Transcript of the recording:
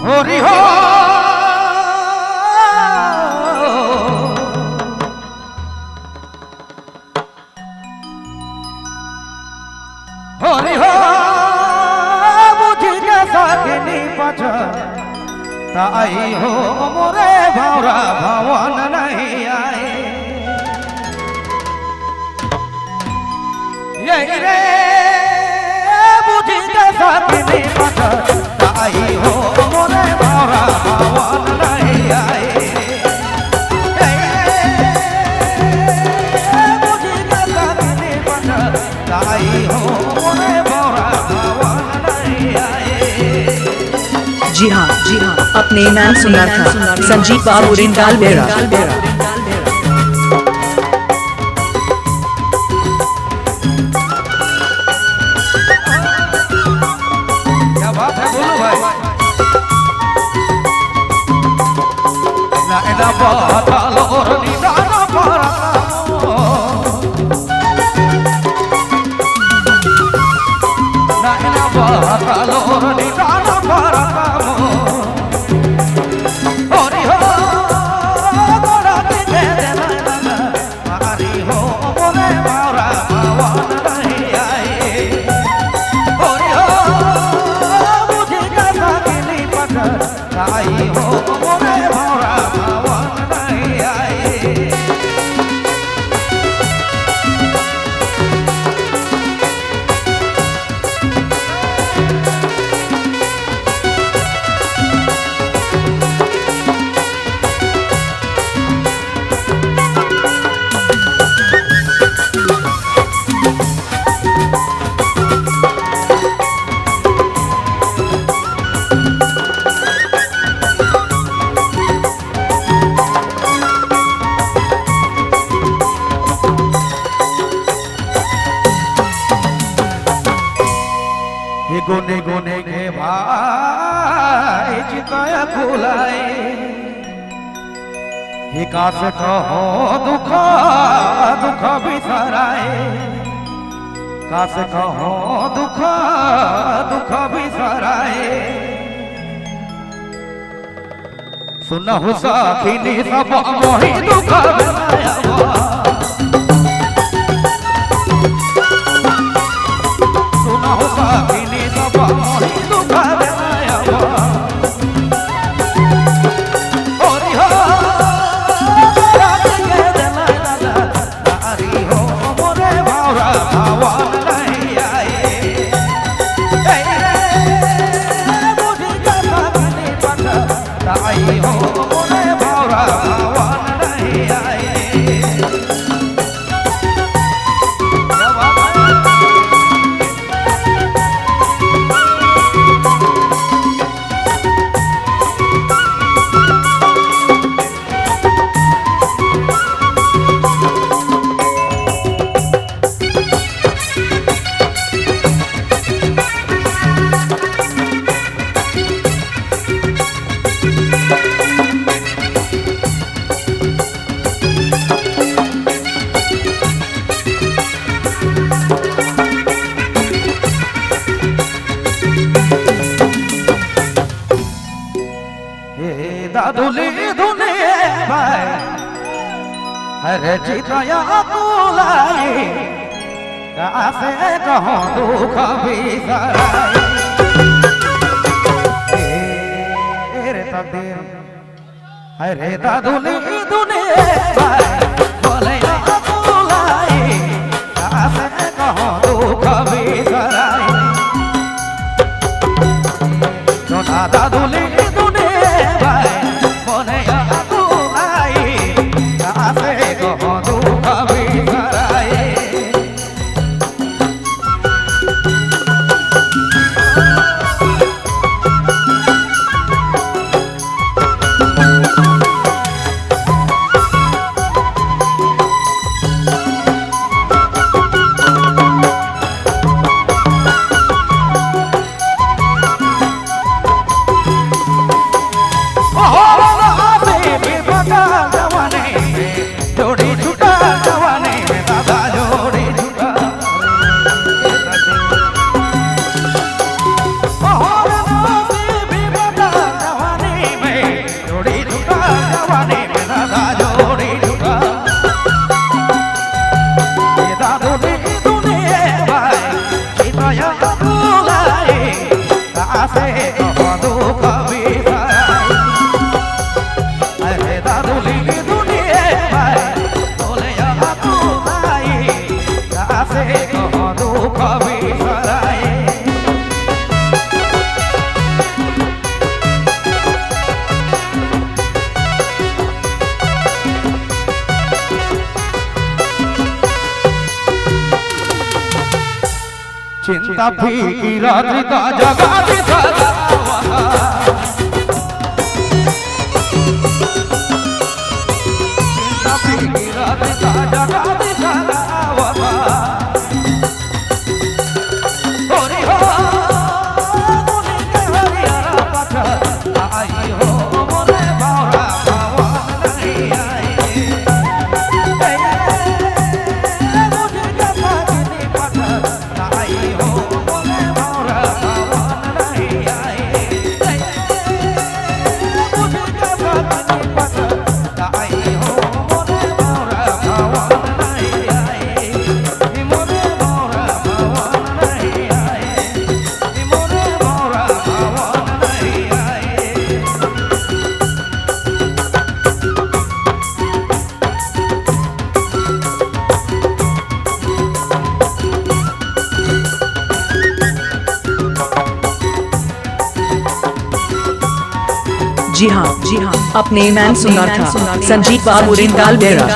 हरि हो हरि हो बुझी के साखिनी पछ ताई हो मोरे भावरा भवन नहीं आए यही रे बुझी के साखिनी पछ ताई हो मोरे भावरा भवन नहीं आए बुझी के साखिनी पछ ताई हो मोरे भावरा भवन नहीं आए। जी हाँ अपने नाम सुना था संजीव बाबू रिंडाल बेरा। क्या बात है बोलो भाई ना एदा बातालो और निदाना परामो ना एदा बातालो और निदाना परामो हरि हो गोरा के देना हरि हो मोरे मारा भवन नहीं आए हरि हो मुझे का गिनी पठ आई हो मोरे मारा भवन नहीं आए। गुने गुने के भाई चिताया खुलाए ही काश कहो दुख दुख बिसराए काश कहो दुख दुख बिसराए सुनहु सखिनी सब मोहि दुख बिसराया सुनहु सखिनी सब मोहि दुख बिसराया हरि हो रात के देना हरि हो मोरे भावरा भवन नहीं आए बुझी के सखिनी पठ ताई हो मोरे भावरा भवन नहीं आए। दादुली धुने भाई हरे चितया तुलाई कासे कहो दुख बिसराए रे तकदीर हरे दादुली धुने भाई बोले तुलाई कासे कहो दुख बिसराए तो दादुली धुने भाई दासे कहो कभी अरे दादुली दुनिया भाई बोले यहाँ तू आई दासे कहो कभी चिंता फिकीरा का जगा दी चिंता फिकीरा का जगा दी होरी हो मुनि के हरियारा पथा आई हो मोरे बावरा भवन नहीं आई मुझे जगा दी पथा आई हो मोरे बावरा भवन नहीं आई मुझे जगा दी पथा आई हो मोरे बावरा भवन नहीं आई मोरे बावरा भवन नहीं आई मोरे बावरा भवन नहीं आई जी हाँ अपने मैन सुना था संजीव बाबू रिंदाल बेरा।